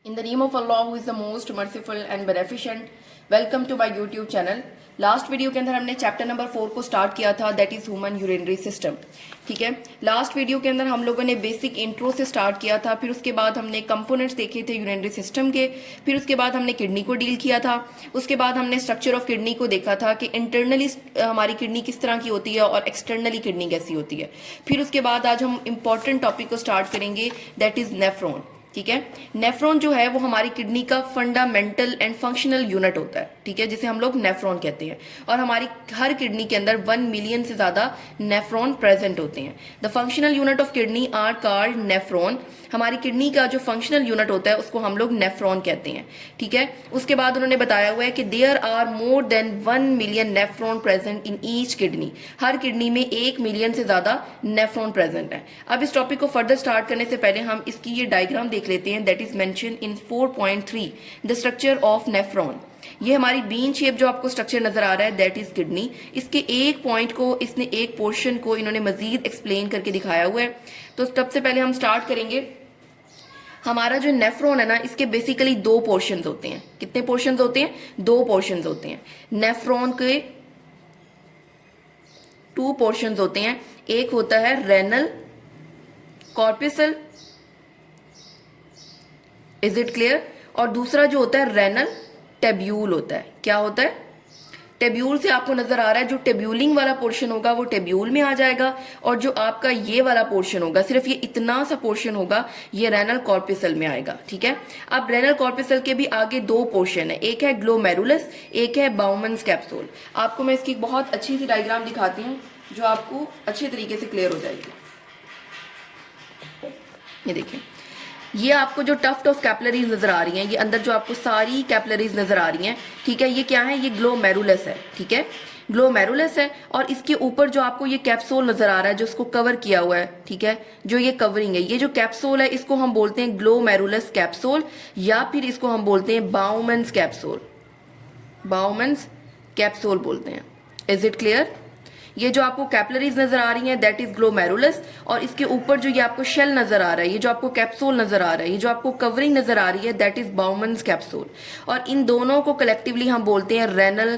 In the name of Allah who is the most merciful and beneficent, welcome to my YouTube channel. Last video के अंदर हमने chapter number 4 को start किया था, that is human urinary system. ठीक है, last video के अंदर हम लोगों ने बेसिक इंट्रो से स्टार्ट किया था, फिर उसके बाद हमने कंपोनेंट्स देखे थे यूरिनरी सिस्टम के, फिर उसके बाद हमने किडनी को डील किया था, उसके बाद हमने स्ट्रक्चर ऑफ किडनी को देखा था कि इंटरनली हमारी किडनी किस तरह की होती है और एक्सटर्नली किडनी कैसी होती है. फिर उसके बाद आज हम इंपॉर्टेंट टॉपिक को स्टार्ट करेंगे, दैट इज नेफ्रॉन. ठीक है, नेफ्रॉन जो है वो हमारी किडनी का फंडामेंटल एंड फंक्शनल यूनिट होता है. ठीक है, जिसे हम लोग नेफ्रॉन कहते हैं, और हमारी हर किडनी के अंदर 1 मिलियन से ज्यादा नेफ्रॉन प्रेजेंट होते हैं. The functional unit of kidney are called nephron. हमारी किडनी का जो फंक्शनल यूनिट होता है उसको हम लोग नेफ्रॉन कहते हैं. ठीक है, उसके बाद उन्होंने बताया हुआ है कि there are more than 1 million nephron present in each kidney. हर किडनी में 1 मिलियन से ज्यादा नेफ्रॉन प्रेजेंट है. अब इस टॉपिक को फर्दर स्टार्ट करने से पहले हम इसकी ये डायग्राम देख लेते हैं, that is mention in 4.3 the structure of nephron. ये हमारी बीन शेप जो आपको स्ट्रक्चर नजर आ रहा है, दैट इज किडनी. इसके एक पॉइंट को, इसने एक पोर्शन को इन्होंने मजीद एक्सप्लेन करके दिखाया हुआ है. तो सबसे पहले हम स्टार्ट करेंगे. हमारा जो नेफ्रॉन है ना, इसके बेसिकली 2 पोर्शंस होते हैं. कितने पोर्शंस होते हैं? 2 पोर्शंस होते हैं. नेफ्रॉन के 2 पोर्शंस होते हैं. एक होता है renal corpuscle, is it clear? और दूसरा जो होता है रेनल टेब्यूल होता है. क्या होता है? टेब्यूल से आपको नजर आ रहा है, जो टेब्यूलिंग वाला पोर्शन होगा वो टेब्यूल में आ जाएगा, और जो आपका ये वाला पोर्शन होगा, सिर्फ ये इतना सा पोर्शन होगा, ये रेनल कॉर्पस्कल में आएगा. ठीक है, अब रेनल कॉर्पस्कल के भी आगे 2 पोर्शन है, एक है ग्लोमेरुलस, एक है बाउमन्स कैप्सूल. आपको मैं इसकी बहुत अच्छी सी डायग्राम दिखाती हूँ जो आपको अच्छे तरीके से क्लियर हो जाएगी. ये देखिए, ये आपको जो टफ्ट ऑफ कैपिलरीज नजर आ रही हैं, ये अंदर जो आपको सारी कैपिलरीज नजर आ रही हैं, ठीक है, ये क्या है? ये ग्लोमेरुलस है. ठीक है, ग्लोमेरुलस है, और इसके ऊपर जो आपको ये कैप्सूल नजर आ रहा है जो इसको कवर किया हुआ है, ठीक है, जो ये कवरिंग है, ये जो कैप्सूल है इसको हम बोलते हैं ग्लोमेरुलस कैप्सूल, या फिर इसको हम बोलते हैं बाउमन्स कैप्सूल. बाउमन्स कैप्सूल बोलते हैं. Is it clear? ये जो आपको कैपिलरीज नजर आ रही हैं, दैट इज ग्लोमेरुलस, और इसके ऊपर जो ये आपको शेल नजर आ रहा है, ये जो आपको कैप्सूल नजर आ रहा है, ये जो आपको कवरिंग नजर आ रही है, दैट इज बाउमन्स कैप्सूल. और इन दोनों को कलेक्टिवली हम बोलते हैं रेनल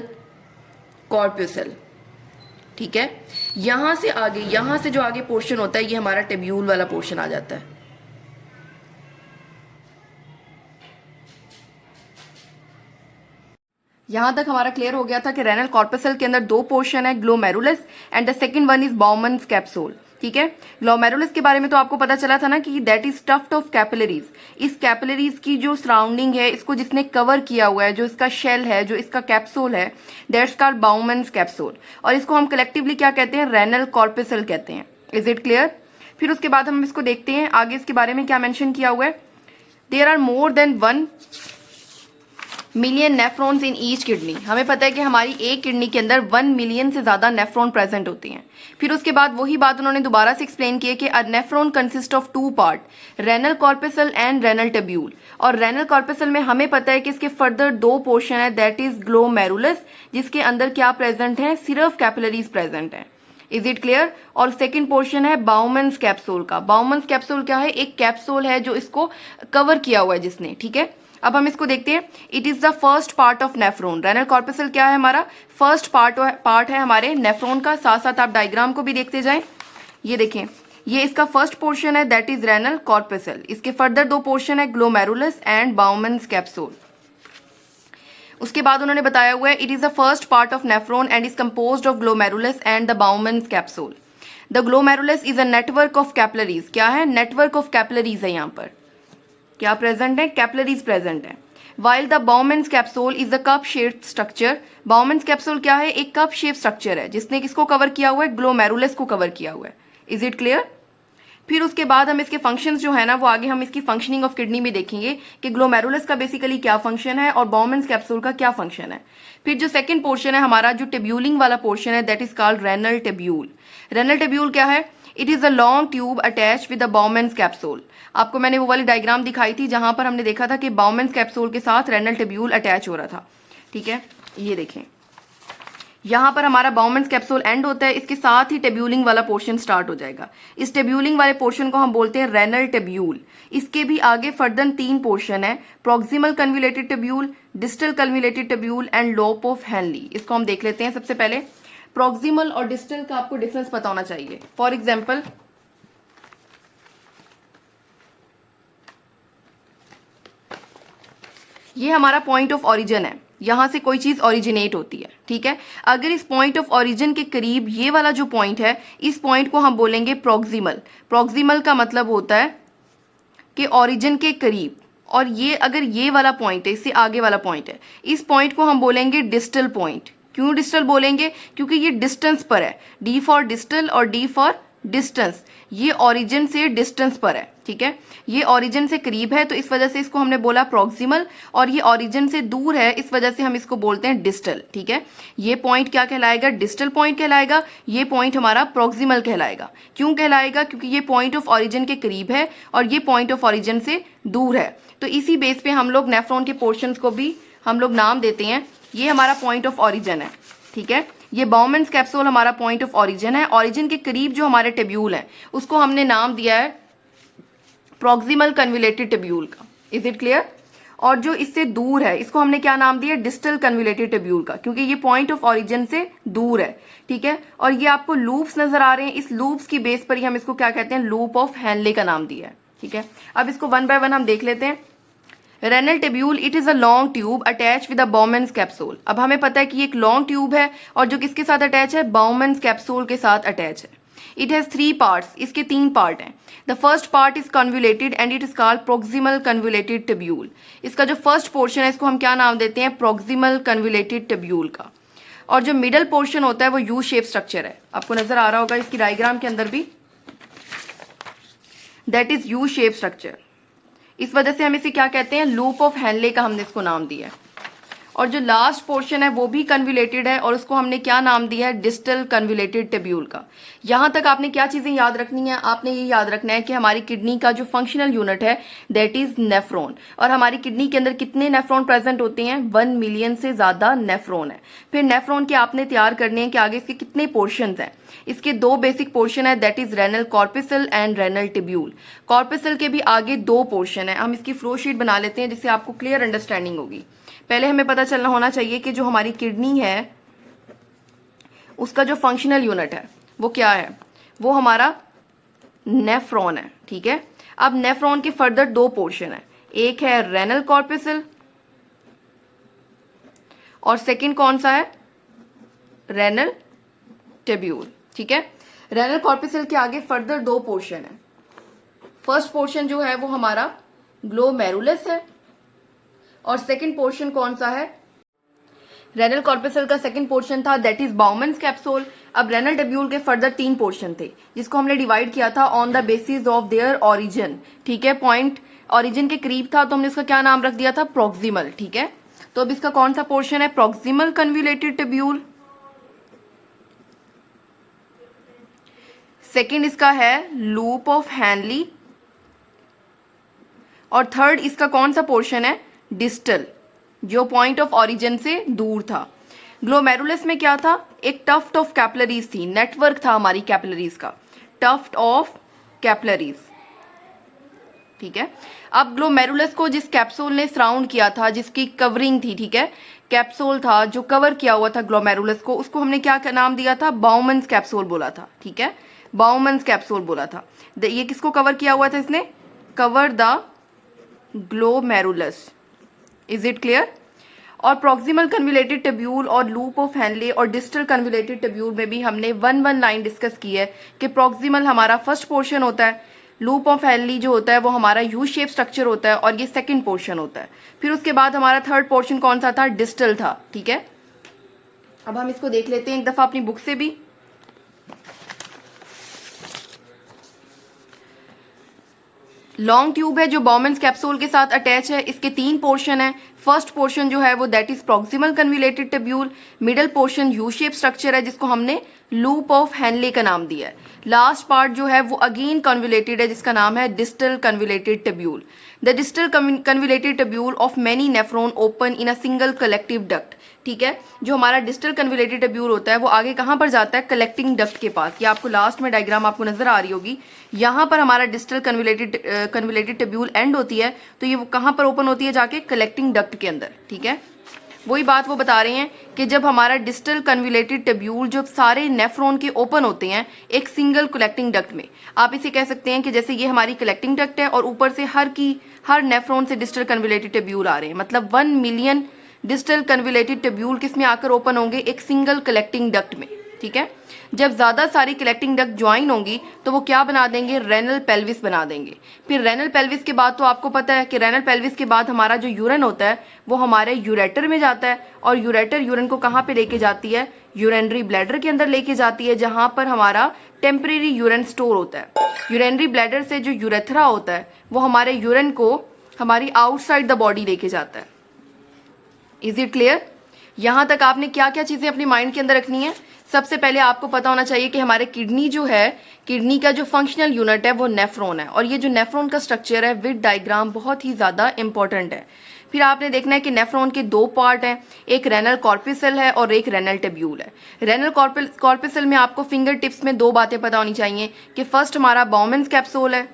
कॉर्पस्कल. ठीक है, यहां से आगे, यहां से जो आगे पोर्शन होता है, ये हमारा टेब्यूल वाला पोर्शन आ जाता है. यहां तक हमारा क्लियर हो गया था कि रेनल कॉर्पस्कल के अंदर 2 पोर्शन है, glomerulus and the second one is Bowman's capsule. ठीक है, ग्लोमेरुलस के बारे में तो आपको पता चला था ना कि that is stuffed of capillaries. इस कैपिलरीज की जो सराउंडिंग है, इसको जिसने कवर किया हुआ है, जो इसका शेल है, जो इसका कैप्सूल है, दैट्स कॉल्ड बाउमन्स कैप्सूल, और इसको हम कलेक्टिवली क्या कहते हैं? रेनल कॉर्पस्कल कहते हैं. Is it clear? फिर उसके बाद हम इसको देखते हैं आगे, इसके बारे में क्या मेंशन किया हुआ है. There are more than 1 million nephrons in each kidney. हमें पता है कि हमारी एक किडनी के अंदर 1 मिलियन से ज्यादा नेफ्रॉन प्रेजेंट होती हैं. फिर उसके बाद वही बात उन्होंने दोबारा से एक्सप्लेन की है कि a nephron consist of 2 part, renal corpuscle and renal tubule. और रेनल कॉर्पस्कल में हमें पता है कि इसके फर्दर 2 पोर्शन है, दैट इज ग्लोमेरुलस, जिसके अंदर क्या प्रेजेंट है? सिर्फ कैपिलरीज प्रेजेंट है. Is it clear? और सेकंड पोर्शन है बाउमन्स कैप्सूल का. बाउमन्स कैप्सूल क्या है? एक कैप्सूल है जो इसको कवर किया हुआ है जिसने. ठीक है, अब हम इसको देखते हैं. It is the first part of nephron. Renal corpuscle क्या है? हमारा फर्स्ट पार्ट है हमारे नेफ्रॉन का. साथ साथ आप डायग्राम को भी देखते जाएं. ये देखें, ये इसका फर्स्ट पोर्शन है, दैट इज रेनल कॉर्पस्कल. इसके फर्दर 2 पोर्शन है, ग्लोमेरुलस एंड बाउमन्स कैप्सूल. उसके बाद उन्होंने बताया हुआ है, it is the first part of nephron and is composed of glomerulus and the Bowman's capsule. The glomerulus is a network of capillaries. क्या है? नेटवर्क ऑफ कैपिलरीज है. यहाँ पर क्या प्रेजेंट है? कैपिलरीज प्रेजेंट है. While the Bowman's capsule is the cup shaped structure. Bowman's capsule क्या है? एक कप शेप स्ट्रक्चर है जिसने किसको कवर किया हुआ है? ग्लोमेरुलस को कवर किया हुआ है. Is it clear? फिर उसके बाद हम इसके फंक्शंस जो है ना, वो आगे हम इसकी फंक्शनिंग ऑफ किडनी में देखेंगे कि ग्लोमेरुलस का बेसिकली क्या फंक्शन है और बाउमन्स कैप्सूल का क्या फंक्शन है. फिर जो सेकंड पोर्शन है हमारा, जो टेब्यूलिंग वाला पोर्शन है, that is called renal tubule. Renal tubule क्या है? It is a long tube attach with the Bowman's capsule. आपको मैंने वो वाली डायग्राम दिखाई थी जहां पर हमने देखा था कि बाउमन्स कैप्सूल के साथ रेनल टेब्यूल अटैच हो रहा था. ठीक है, ये देखें, यहाँ पर हमारा बाउमेंस कैप्सूल एंड होता है, इसके साथ ही टेब्यूलिंग वाला पोर्शन स्टार्ट हो जाएगा। इस टेब्यूलिंग वाले पोर्शन को हम बोलते हैं रेनल टेब्यूल। इसके भी आगे फर्दर 3 पोर्शन है, proximal convoluted tubule, distal convoluted tubule and loop of Henle. इसको हम देख लेते हैं। सबसे पहले प्रॉक्सिमल और डिस्टल का आपको डिफरेंस पता होना चाहिए। फॉर एग्जाम्पल, ये हमारा पॉइंट ऑफ ऑरिजिन है, यहां से कोई चीज ओरिजिनेट होती है, ठीक है। अगर इस पॉइंट ऑफ ओरिजिन के करीब ये वाला जो पॉइंट है, इस पॉइंट को हम बोलेंगे प्रॉक्सिमल। प्रॉक्सिमल का मतलब होता है कि ओरिजिन के करीब। और ये अगर ये वाला पॉइंट है, इससे आगे वाला पॉइंट है, इस पॉइंट को हम बोलेंगे डिस्टल पॉइंट। क्यों डिस्टल बोलेंगे? क्योंकि ये डिस्टेंस पर है, डी फॉर डिस्टल और डी फॉर डिस्टेंस। ये ओरिजिन से डिस्टेंस पर है, ठीक है। ये ओरिजिन से करीब है तो इस वजह से इसको हमने बोला प्रॉक्सिमल, और ये ओरिजिन से दूर है इस वजह से हम इसको बोलते हैं डिस्टल, ठीक है। ये पॉइंट क्या कहलाएगा? डिस्टल पॉइंट कहलाएगा। ये पॉइंट हमारा प्रॉक्सिमल कहलाएगा। क्यों कहलाएगा? क्योंकि ये पॉइंट ऑफ ओरिजिन के करीब है और ये पॉइंट ऑफ ओरिजिन से दूर है। तो इसी बेस पे हम लोग नेफ्रॉन के पोर्शंस को भी हम लोग नाम देते हैं। ये हमारा पॉइंट ऑफ ओरिजिन है, ठीक है। ये बाउमेंस कैप्सूल हमारा पॉइंट ऑफ ओरिजिन है। ओरिजिन के करीब जो हमारे टेब्यूल है उसको हमने नाम दिया है प्रॉक्सिमल कन्व्यूलेटेड टेब्यूल का। Is it clear? और जो इससे दूर है इसको हमने क्या नाम दिया? डिस्टल कन्व्यूलेटेड टेब्यूल का, क्योंकि ये पॉइंट ऑफ ओरिजिन से दूर है, ठीक है। और ये आपको लूप्स नजर आ रहे हैं, इस लूप्स की बेस पर ही हम इसको क्या कहते हैं? लूप ऑफ हेनले का नाम दिया है, ठीक है। अब इसको वन बाय वन हम देख लेते हैं। Renal tubule, it is a long tube attach with a Bowman's capsule. अब हमें पता है कि ये एक लॉन्ग ट्यूब है और जो किसके साथ अटैच है? बाउमेंस कैप्सूल के साथ अटैच है। इट हैज 3 पार्ट्स, इसके 3 पार्ट हैं। The first part is convoluted and it is called proximal convoluted tubule. इसका जो फर्स्ट पोर्शन है इसको हम क्या नाम देते हैं? प्रॉक्सिमल कन्व्यूलेटेड टेब्यूल का। और जो मिडल पोर्शन होता है वो यू शेप स्ट्रक्चर है, आपको नजर आ रहा होगा इसकी डायग्राम के अंदर भी, that is you shape structure. इस वजह से हम इसे क्या कहते हैं? लूप ऑफ हेनले का हमने इसको नाम दिया है। और जो लास्ट पोर्शन है वो भी कन्व्यूलेटेड है और उसको हमने क्या नाम दिया है? डिस्टल कन्व्यूलेटेड टेब्यूल का। यहां तक आपने क्या चीजें याद रखनी है? आपने ये याद रखना है कि हमारी किडनी का जो फंक्शनल यूनिट है दैट इज नेफ्रॉन। और हमारी किडनी के अंदर कितने नेफ्रॉन प्रेजेंट होते हैं? 1 मिलियन से ज्यादा नेफ्रॉन है। फिर नेफ्रॉन के आपने तैयार करने हैं कि आगे इसके कितने पोर्शन हैं। इसके 2 बेसिक पोर्शन है, that is renal corpuscle and renal tubule. Corpuscle के भी आगे 2 पोर्शन है। हम इसकी फ्लो शीट बना लेते हैं जिससे आपको क्लियर अंडरस्टैंडिंग होगी। पहले हमें पता चलना होना चाहिए कि जो हमारी किडनी है उसका जो फंक्शनल यूनिट है वो क्या है? वो हमारा नेफ्रॉन है, ठीक है। अब नेफ्रॉन के फर्दर 2 पोर्शन है, एक है रेनल कॉर्पिसल और सेकंड कौन सा है? रेनल टेब्यूल, ठीक है। रेनल कॉर्पिसल के आगे फर्दर 2 पोर्शन है। फर्स्ट पोर्शन जो है वो हमारा ग्लोमेरुलस है और सेकंड पोर्शन कौन सा है? रेनल कॉर्पिसल का सेकंड पोर्शन था दैट इज बाउमेंस कैप्सूल। अब रेनल टेब्यूल के फर्दर 3 पोर्शन थे जिसको हमने डिवाइड किया था on the basis of their origin, ठीक है। पॉइंट ओरिजिन के करीब था तो हमने इसका क्या नाम रख दिया था? प्रॉक्सिमल, ठीक है। तो अब इसका कौन सा पोर्शन है? Proximal convoluted tubule. सेकेंड इसका है लूप ऑफ हेनली और थर्ड इसका कौन सा पोर्शन है? डिस्टल, जो पॉइंट ऑफ ओरिजिन से दूर था। ग्लोमेरुलस में क्या था? एक टफ्ट ऑफ कैपिलरीज थी, नेटवर्क था हमारी कैपिलरीज का, टफ्ट ऑफ कैपिलरीज, ठीक है। अब ग्लोमेरुलस को जिस कैप्सूल ने सराउंड किया था, जिसकी कवरिंग थी, ठीक है, कैप्सूल था जो कवर किया हुआ था ग्लोमेरुलस को, उसको हमने क्या नाम दिया था? बाउमेंस कैप्सूल बोला था, ठीक है। बाउमेंस कैप्सूल बोला था। ये किसको कवर किया हुआ था? इसने cover the glomerulus. Is it clear? और प्रॉक्सिमल कन्व्यूलेटेड टेब्यूल और लूप ऑफ हेनले और डिस्टल कन्व्यूलेटेड टेब्यूल में भी हमने 1 लाइन डिस्कस की है कि प्रॉक्सिमल हमारा फर्स्ट पोर्शन होता है, लूप ऑफ हेनली जो होता है वो हमारा यू शेप स्ट्रक्चर होता है और ये सेकंड पोर्शन होता है। फिर उसके बाद हमारा थर्ड पोर्शन कौन सा था? डिस्टल था, ठीक है। अब हम इसको देख लेते हैं एक दफा अपनी बुक से भी। लॉन्ग ट्यूब है जो बाउमेंस कैप्सूल के साथ अटैच है। इसके 3 पोर्शन है। फर्स्ट पोर्शन जो है वो that is proximal convoluted tubule. Middle portion U shape structure है जिसको हमने लूप ऑफ हेनले का नाम दिया है। लास्ट पार्ट जो है वो अगेन कन्वुलेटेड है, जिसका नाम है distal convoluted tubule. The distal convoluted tubule of many nephron open in a single collective duct. ठीक है, जो हमारा डिस्टल कन्वुलेटेड ट्यूब्यूल होता है वो आगे कहाँ पर जाता है, कलेक्टिंग डक्ट के पास। ये आपको लास्ट में डायग्राम आपको नजर आ रही होगी, यहाँ पर हमारा डिस्टल कन्वुलेटेड ट्यूब्यूल एंड होती है, तो ये कहाँ पर ओपन होती है, जाके कलेक्टिंग डक्ट के अंदर। ठीक है, वही बात वो बता रहे हैं कि जब हमारा डिस्टल कन्वुलेटेड ट्यूब्यूल जब सारे नेफ्रॉन के ओपन होते हैं एक सिंगल कलेक्टिंग डक्ट में, आप इसे कह सकते हैं कि जैसे ये हमारी कलेक्टिंग डक्ट है और ऊपर से हर नेफ्रॉन से डिस्टल कन्वुलेटेड ट्यूब्यूल आ रहे हैं, मतलब 1 मिलियन डिस्टल कन्वुलेटेड ट्यूब्यूल किसमें आकर ओपन होंगे, एक सिंगल कलेक्टिंग डक्ट में। ठीक है, जब ज्यादा सारी कलेक्टिंग डक्ट ज्वाइन होंगी तो वो क्या बना देंगे, रेनल पेल्विस बना देंगे। फिर रेनल पेल्विस के बाद तो आपको पता है कि रेनल पेल्विस के बाद हमारा जो यूरिन होता है वो हमारे यूरेटर में जाता है, और यूरेटर यूरिन को कहाँ पे लेके जाती है, यूरिनरी ब्लैडर के अंदर लेके जाती है, जहां पर हमारा टेम्परेरी यूरिन स्टोर होता है। यूरिनरी ब्लैडर से जो यूरेथ्रा होता है वो हमारे यूरिन को हमारी आउटसाइड द बॉडी लेके जाता है। Is it clear? यहां तक आपने क्या क्या चीजें अपनी माइंड के अंदर रखनी है। सबसे पहले आपको पता होना चाहिए कि हमारे किडनी जो है, किडनी का जो फंक्शनल यूनिट है वो नेफ्रॉन है, और ये जो नेफ्रॉन का स्ट्रक्चर है विद डायग्राम बहुत ही ज्यादा इंपॉर्टेंट है। फिर आपने देखना है कि नेफ्रॉन के 2 पार्ट हैं, एक रेनल कॉर्पिसल है और एक रेनल ट्यूब्यूल है। रेनल कॉर्पिसल में आपको फिंगर टिप्स में 2 बातें पता होनी चाहिए कि फर्स्ट हमारा बाउमेंस कैप्सूल है,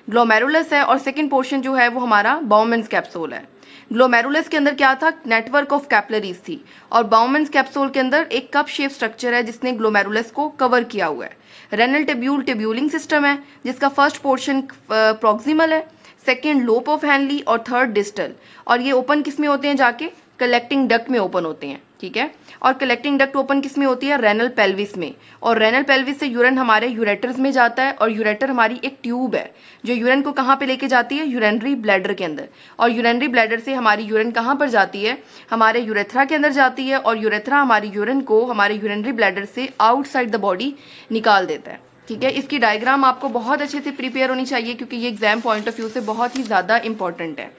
ग्लोमेरुलस है, और सेकेंड पोर्शन जो है वो हमारा बाउमेंस कैप्सूल है। ग्लोमेरुलस के अंदर क्या था, नेटवर्क ऑफ कैपिलरीज थी, और बाउमेंस कैप्सूल के अंदर एक कप शेप स्ट्रक्चर है जिसने ग्लोमेरुलस को कवर किया हुआ है। रेनल ट्यूब्यूल ट्यूब्यूलिंग सिस्टम है, जिसका फर्स्ट पोर्शन प्रॉक्सिमल है, सेकेंड लोप ऑफ हैनली और थर्ड डिस्टल, और ये ओपन किस में होते हैं, जाके कलेक्टिंग डक्ट में ओपन होते हैं। ठीक है, और कलेक्टिंग डक्ट ओपन किस में होती है, रेनल पेल्विस में, और रेनल पेल्विस से यूरिन हमारे यूरेटर्स में जाता है, और यूरेटर हमारी एक ट्यूब है जो यूरिन को कहाँ पे लेके जाती है, यूरिनरी ब्लैडर के अंदर, और यूरिनरी ब्लैडर से हमारी यूरिन कहाँ पर जाती है, हमारे यूरेथ्रा के अंदर जाती है, और यूरेथ्रा हमारी यूरिन को हमारे यूरिनरी ब्लैडर से आउटसाइड द बॉडी निकाल देता है। ठीक है, इसकी डायग्राम आपको बहुत अच्छे से प्रिपेयर होनी चाहिए क्योंकि ये एग्जाम पॉइंट ऑफ व्यू से बहुत ही ज्यादा इंपॉर्टेंट है।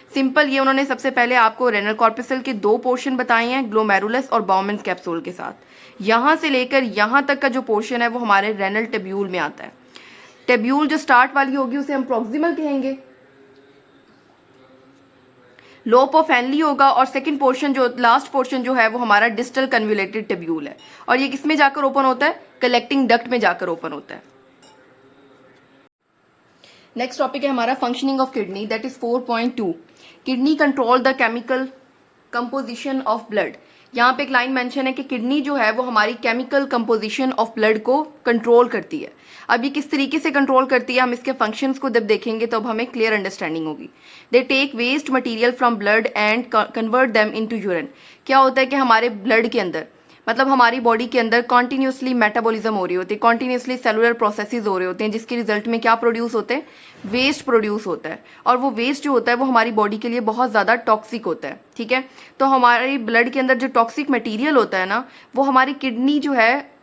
सिंपल, ये उन्होंने सबसे पहले आपको रेनल कॉर्पिसल के 2 पोर्शन बताए हैं, ग्लोमेरुलस और बाउमेंस कैप्सूल के साथ। यहां से लेकर यहां तक का जो पोर्शन है वो हमारे रेनल ट्यूब्यूल में आता है। ट्यूब्यूल जो स्टार्ट वाली होगी उसे हम प्रॉक्सिमल कहेंगे, लोप ऑफ हैनली होगा, और सेकंड पोर्शन जो लास्ट पोर्शन जो है वो हमारा डिस्टल कन्वुलेटेड ट्यूब्यूल है, और ये किसमें जाकर ओपन होता है, कलेक्टिंग डक्ट में जाकर ओपन होता है। नेक्स्ट टॉपिक है हमारा functioning of kidney, that is 4.2। Kidney control the chemical composition of blood. यहाँ पे एक लाइन मेंशन है कि किडनी जो है वो हमारी केमिकल कंपोजिशन ऑफ ब्लड को कंट्रोल करती है। अब ये किस तरीके से कंट्रोल करती है, हम इसके फंक्शंस को जब देखेंगे तो अब हमें क्लियर अंडरस्टैंडिंग होगी। They take waste material from blood and convert them into urine. क्या होता है कि हमारे ब्लड के अंदर, मतलब हमारी बॉडी के अंदर कॉन्टिन्यूसली मेटाबॉलिज्म हो रही होती है, कॉन्टिन्यूसली सेलुलर प्रोसेसेस हो रहे होते हैं, जिसके रिजल्ट में क्या प्रोड्यूस होते हैं, वेस्ट प्रोड्यूस होता है, और वो वेस्ट जो होता है वो हमारी बॉडी के लिए बहुत ज़्यादा टॉक्सिक होता है। ठीक है, तो हमारे ब्लड के अंदर जो टॉक्सिक मटेरियल होता है ना, वो हमारी किडनी जो है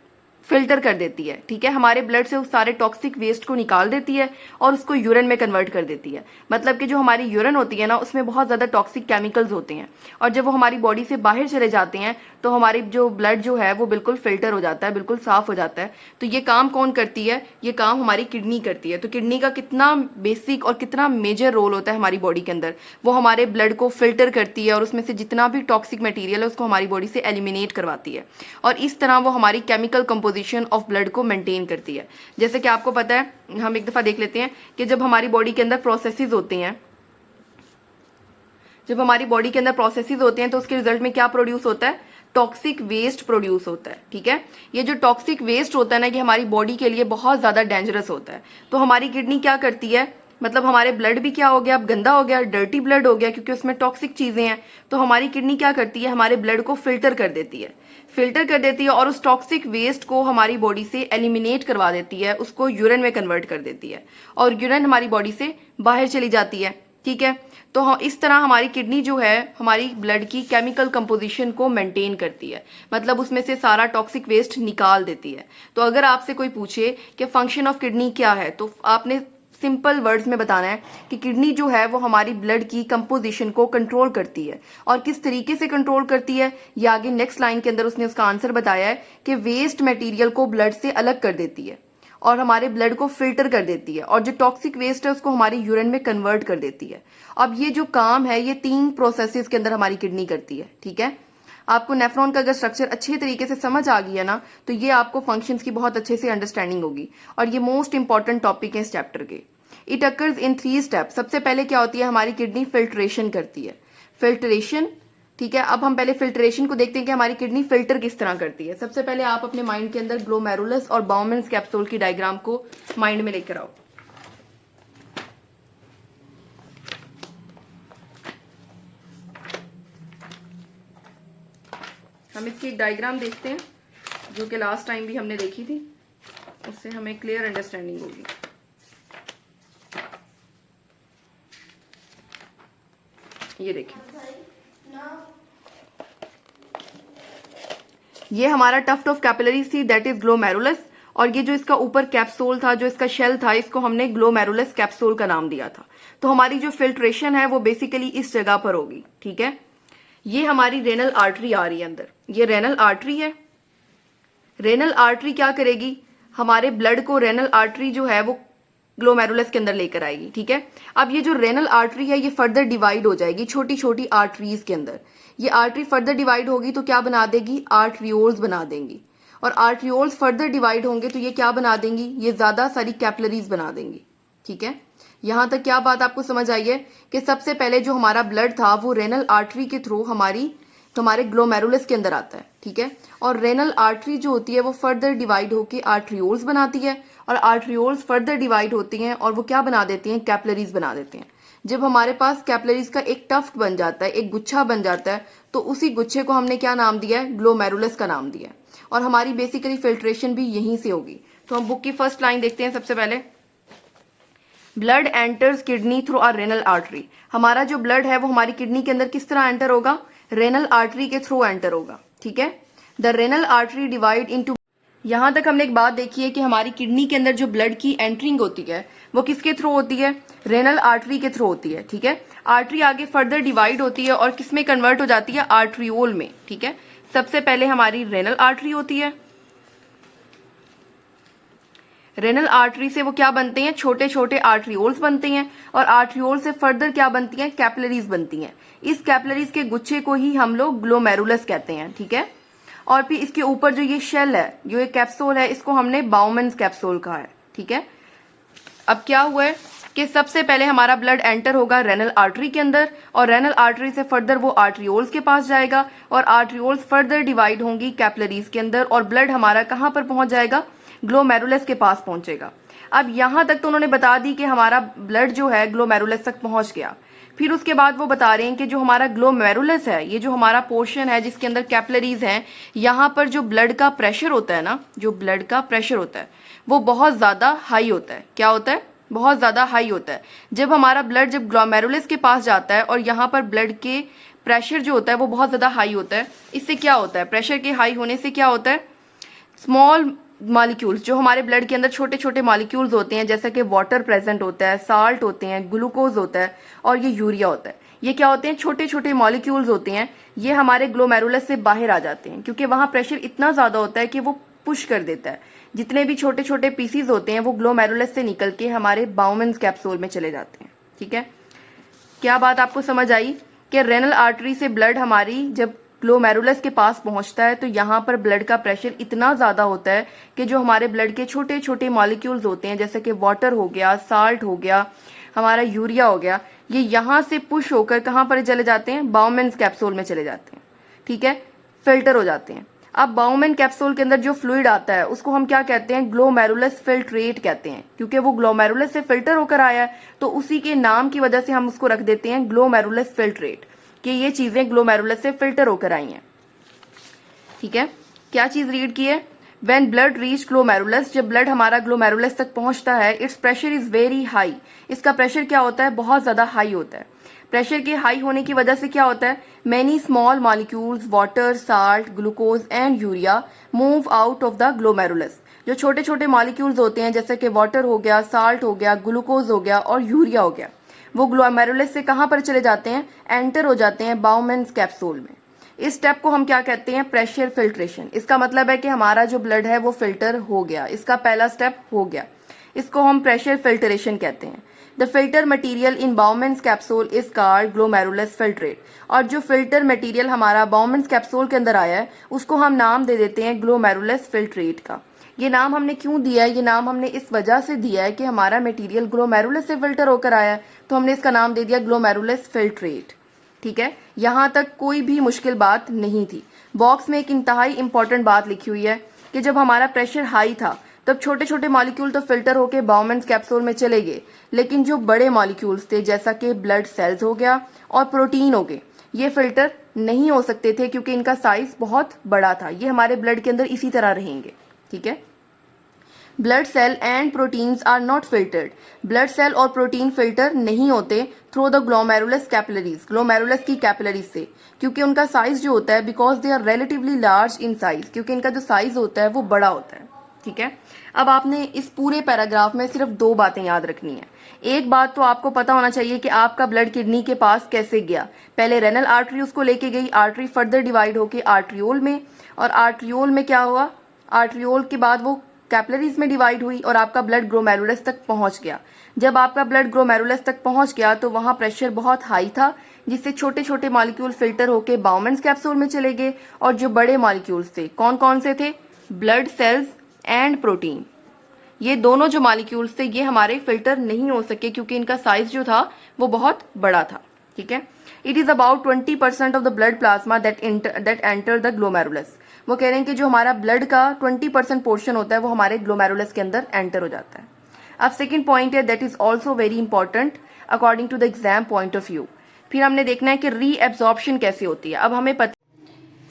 फिल्टर कर देती है। ठीक है, हमारे ब्लड से उस सारे टॉक्सिक वेस्ट को निकाल देती है और उसको यूरिन में कन्वर्ट कर देती है। मतलब कि जो हमारी यूरिन होती है ना, उसमें बहुत ज़्यादा टॉक्सिक केमिकल्स होते हैं, और जब वो हमारी बॉडी से बाहर चले जाते हैं तो हमारी जो ब्लड जो है वो बिल्कुल फिल्टर हो जाता है, बिल्कुल साफ हो जाता है। तो ये काम कौन करती है, ये काम हमारी किडनी करती है। तो किडनी का कितना बेसिक और कितना मेजर रोल होता है हमारी बॉडी के अंदर, वो हमारे ब्लड को फिल्टर करती है और उसमें से जितना भी टॉक्सिक मटेरियल है उसको हमारी बॉडी से एलिमिनेट करवाती है, और इस तरह वो हमारी केमिकल कंपोजिशन ऑफ ब्लड को मेंटेन करती है। जैसे कि आपको पता है, हम एक दफा देख लेते हैं कि जब हमारी बॉडी के अंदर प्रोसेसेस होते हैं, जब हमारी बॉडी के अंदर प्रोसेसेस होते हैं तो उसके रिजल्ट में क्या प्रोड्यूस होता है, टॉक्सिक वेस्ट प्रोड्यूस होता है। ठीक है, ये जो टॉक्सिक वेस्ट होता है ना, ये हमारी बॉडी के लिए बहुत ज्यादा डेंजरस होता है। तो हमारी किडनी क्या करती है, मतलब हमारे ब्लड भी क्या हो गया, अब गंदा हो गया, डर्टी ब्लड हो गया क्योंकि उसमें टॉक्सिक चीजें हैं। तो हमारी किडनी क्या करती है, हमारे ब्लड को फिल्टर कर देती है, और उस टॉक्सिक वेस्ट को हमारी बॉडी से एलिमिनेट करवा देती है, उसको यूरिन में कन्वर्ट कर देती है, और यूरिन हमारी बॉडी से बाहर चली जाती है। ठीक है, तो इस तरह हमारी किडनी जो है हमारी ब्लड की केमिकल कंपोजिशन को मेंटेन करती है, मतलब उसमें से सारा टॉक्सिक वेस्ट निकाल देती है। तो अगर आपसे कोई पूछे कि फंक्शन ऑफ किडनी क्या है, तो आपने सिंपल वर्ड्स में बताना है कि किडनी जो है वो हमारी ब्लड की कंपोजिशन को कंट्रोल करती है। और किस तरीके से कंट्रोल करती है, ये आगे नेक्स्ट लाइन के अंदर उसने उसका आंसर बताया है कि वेस्ट मटेरियल को ब्लड से अलग कर देती है और हमारे ब्लड को फिल्टर कर देती है, और जो टॉक्सिक वेस्ट है उसको हमारी यूरिन में कन्वर्ट कर देती है। अब ये जो काम है ये 3 प्रोसेसेस के अंदर हमारी किडनी करती है। ठीक है, आपको नेफ्रॉन का अगर स्ट्रक्चर अच्छे तरीके से समझ आ गया ना, तो ये आपको फंक्शंस की बहुत अच्छे से अंडरस्टैंडिंग होगी, और ये मोस्ट इंपॉर्टेंट टॉपिक है इस चैप्टर के। It occurs in 3 steps. सबसे पहले क्या होती है, हमारी किडनी फिल्ट्रेशन करती है। फिल्ट्रेशन, ठीक है। अब हम पहले फिल्ट्रेशन को देखते हैं कि हमारी किडनी फिल्टर किस तरह करती है। सबसे पहले आप अपने माइंड के अंदर ग्लोमेरुलस और बाउमेन्स कैप्सूल की डायग्राम को माइंड में लेकर आओ। हम इसकी एक डायग्राम देखते हैं जो कि लास्ट टाइम भी हमने देखी थी, उससे हमें क्लियर अंडरस्टैंडिंग होगी। ये देखिए, ये हमारा टफ्ट ऑफ कैपिलरीज थी, दैट इज ग्लोमेरुलस। और ये जो इसका ऊपर कैप्सूल था, जो इसका शेल था, इसको हमने ग्लोमेरुलस कैप्सूल का नाम दिया था। तो हमारी जो फिल्ट्रेशन है वो बेसिकली इस जगह पर होगी। ठीक है, ये हमारी रेनल आर्टरी आ रही है अंदर, ये रेनल आर्टरी है। रेनल आर्टरी क्या करेगी, हमारे ब्लड को रेनल आर्टरी जो है वो ग्लोमेरुलस के अंदर लेकर आएगी। ठीक है, अब ये जो रेनल आर्टरी है ये फर्दर डिवाइड हो जाएगी छोटी छोटी आर्टरीज के अंदर। ये आर्टरी फर्दर डिवाइड होगी तो क्या बना देगी, आर्टरियोल्स बना देंगी। और आर्टरियोल्स फर्दर डिवाइड होंगे तो ये क्या बना देंगी, ये ज्यादा सारी कैपिलरीज बना देंगी। ठीक है, यहां तक क्या बात आपको समझ आई है कि सबसे पहले जो हमारा ब्लड था वो रेनल आर्टरी के थ्रू हमारे ग्लोमेरुलस के अंदर आता है। ठीक है, और रेनल आर्टरी जो होती है वो फर्दर डिवाइड होकर आर्टरियोल्स बनाती है, और आर्टरियोल्स फर्दर डिवाइड होती हैं और वो क्या बना देती हैं, कैपिलरीज बना देते हैं। जब हमारे पास कैपिलरीज का एक टफ्ट बन जाता है, एक गुच्छा बन जाता है, तो उसी गुच्छे को हमने क्या नाम दिया है, ग्लोमेरुलस का नाम दिया है। और हमारी बेसिकली फिल्ट्रेशन भी यहीं से होगी। तो हम बुक की फर्स्ट लाइन देखते हैं सबसे पहले। Blood enters kidney through our renal artery. हमारा जो ब्लड है वो हमारी किडनी के अंदर किस तरह एंटर होगा, रेनल आर्टरी के थ्रू एंटर होगा। ठीक है, the renal artery divide into. यहां तक हमने एक बात देखी है कि हमारी किडनी के अंदर जो ब्लड की एंट्रिंग होती है वो किसके थ्रू होती है, रेनल आर्टरी के थ्रू होती है। ठीक है, आर्टरी आगे फर्दर डिवाइड होती है और किसमें कन्वर्ट हो जाती है, आर्टरियोल में। ठीक है, सबसे पहले हमारी रेनल आर्टरी होती है। रेनल आर्टरी से वो क्या बनते हैं, छोटे छोटे आर्टरियोल्स बनते हैं, और आर्टरियोल से फर्दर क्या बनती हैं, कैपिलरीज बनती हैं। इस कैपिलरीज के गुच्छे को ही हम लोग ग्लोमेरुलस कहते हैं। ठीक है, और फिर इसके ऊपर जो ये शेल है, जो ये कैप्सूल है, इसको हमने बाउमेन्स कैप्सूल कहा है। ठीक है, अब क्या हुआ है कि सबसे पहले हमारा ब्लड एंटर होगा रेनल आर्टरी के अंदर, और रेनल आर्टरी से फर्दर वो आर्टरियोल्स के पास जाएगा, और आर्टरियोल्स फर्दर डिवाइड होंगी कैपिलरीज के अंदर, और ब्लड हमारा कहां पर पहुंच जाएगा, ग्लोमेरुलस के पास पहुंचेगा। अब यहां तक तो उन्होंने बता दी कि हमारा ब्लड जो है ग्लोमेरुलस तक पहुंच गया। फिर उसके बाद वो बता रहे हैं कि जो हमारा ग्लोमेरुलस है, ये जो हमारा पोर्शन है जिसके अंदर कैपिलरीज हैं, यहाँ पर जो ब्लड का प्रेशर होता है ना, जो ब्लड का प्रेशर होता है वो बहुत ज्यादा हाई होता है। क्या होता है, बहुत ज्यादा हाई होता है। जब हमारा ब्लड जब ग्लोमेरुलस के पास जाता है और यहाँ पर ब्लड के प्रेशर जो होता है वो बहुत ज्यादा हाई होता है, इससे क्या होता है, प्रेशर के हाई होने से क्या होता है, स्मॉल मॉलिक्यूल्स, जो हमारे ब्लड के अंदर छोटे छोटे मॉलिक्यूल्स होते हैं, जैसे कि वाटर प्रेजेंट होता है, साल्ट होते हैं, ग्लूकोज होता है, और ये यूरिया होता है, ये क्या होते हैं, छोटे छोटे मॉलिक्यूल्स होते हैं। ये हमारे ग्लोमेरुलस से बाहर आ जाते हैं क्योंकि वहां प्रेशर इतना ज्यादा होता है कि वो पुश कर देता है। जितने भी छोटे छोटे पीसीज होते हैं वो ग्लोमेरुलस से निकल के हमारे बाउमेन्स कैप्सूल में चले जाते हैं। ठीक है, क्या बात आपको समझ आई कि रेनल आर्टरी से ब्लड हमारी जब ग्लोमेरुलस के पास पहुंचता है तो यहाँ पर ब्लड का प्रेशर इतना ज्यादा होता है कि जो हमारे ब्लड के छोटे छोटे मॉलिक्यूल्स होते हैं, जैसे कि वाटर हो गया, साल्ट हो गया, हमारा यूरिया हो गया, ये यहाँ से पुश होकर कहाँ पर चले जाते हैं, बाउमेन्स कैप्सूल में चले जाते हैं। ठीक है, फिल्टर हो जाते हैं। अब बाउमेन कैप्सूल के अंदर जो फ्लूइड आता है उसको हम क्या कहते हैं, ग्लोमेरुलस फिल्ट्रेट कहते हैं, क्योंकि वो ग्लोमेरुलस से फिल्टर होकर आया है, तो उसी के नाम की वजह से हम उसको रख देते हैं ग्लोमेरुलस फिल्ट्रेट, कि ये चीजें ग्लोमेरुलस से फिल्टर होकर आई हैं। ठीक है, क्या चीज रीड की है, व्हेन ब्लड रीच ग्लोमेरुलस, जब ब्लड हमारा ग्लोमेरुलस तक पहुंचता है, it's pressure is very high, इसका प्रेशर क्या होता है, बहुत ज्यादा हाई होता है। प्रेशर के हाई होने की वजह से क्या होता है, many small molecules, water, salt, glucose and urea move out of the glomerulus, जो छोटे छोटे मॉलिक्यूल्स होते हैं जैसे कि वाटर हो गया, साल्ट हो गया, ग्लूकोज हो गया और यूरिया हो गया, वो ग्लोमेरुलस से कहाँ पर चले जाते हैं, एंटर हो जाते हैं बाउमेन्स कैप्सूल में। इस स्टेप को हम क्या कहते हैं, प्रेशर फिल्ट्रेशन। इसका मतलब है कि हमारा जो ब्लड है वो फिल्टर हो गया, इसका पहला स्टेप हो गया, इसको हम प्रेशर फिल्ट्रेशन कहते हैं। The filter material in Bowman's capsule is called glomerulus filtrate. और जो फिल्टर मटेरियल हमारा बाउमेन्स कैप्सूल के अंदर आया है उसको हम नाम दे देते हैं ग्लोमेरुलस फिल्ट्रेट का। ये नाम हमने क्यों दिया है, ये नाम हमने इस वजह से दिया है कि हमारा मटेरियल ग्लोमेरुलस से फिल्टर होकर आया है, तो हमने इसका नाम दे दिया ग्लोमेरुलस फिल्ट्रेट। ठीक है, यहाँ तक कोई भी मुश्किल बात नहीं थी। बॉक्स में एक इंतहाई इंपॉर्टेंट बात लिखी हुई है कि जब हमारा प्रेशर हाई था तब छोटे छोटे मॉलिक्यूल तो फिल्टर होके बाउमेन्स कैप्सूल में चले गए, लेकिन जो बड़े मॉलिक्यूल्स थे जैसा कि ब्लड सेल्स हो गया और प्रोटीन हो गए, ये फिल्टर नहीं हो सकते थे क्योंकि इनका साइज बहुत बड़ा था। ये हमारे ब्लड के अंदर इसी तरह रहेंगे। ठीक है, blood cell and proteins are not filtered. Blood cell और प्रोटीन फिल्टर नहीं होते through the glomerulus capillaries, glomerulus की कैपिलरीज से, क्योंकि उनका साइज जो होता है, because they are relatively large in size, क्योंकि इनका जो साइज होता है वो बड़ा होता है। ठीक है, अब आपने इस पूरे पैराग्राफ में सिर्फ 2 बातें याद रखनी है। एक बात तो आपको पता होना चाहिए कि आपका ब्लड किडनी के पास कैसे गया। पहले रेनल आर्टरी उसको लेके गई, आर्टरी फर्दर डिवाइड होके आर्ट्रियोल में, और आर्ट्रियोल में क्या हुआ, आर्ट्रियोल के बाद वो कैपिलरीज में डिवाइड हुई और आपका ब्लड ग्लोमेरुलस तक पहुंच गया। जब आपका ब्लड ग्लोमेरुलस तक पहुंच गया तो वहां प्रेशर बहुत हाई था, जिससे छोटे छोटे मॉलिक्यूल फिल्टर होके बाउमेन्स कैप्सूल में चले गए, और जो बड़े मॉलिक्यूल्स थे कौन कौन से थे, ब्लड सेल्स एंड प्रोटीन, ये दोनों जो मॉलिक्यूल्स थे ये हमारे फिल्टर नहीं हो सके क्योंकि इनका साइज जो था वो बहुत बड़ा था। ठीक है, it is about 20% of the blood plasma that enter the glomerulus. वो कह रहे हैं कि जो हमारा ब्लड का 20% पोर्शन होता है वो हमारे ग्लोमेरुलस के अंदर एंटर हो जाता है। अब सेकेंड पॉइंट है that is also very important according to the exam point of view. फिर हमने देखना है कि रीएब्जॉर्प्शन कैसे होती है। अब हमें पता,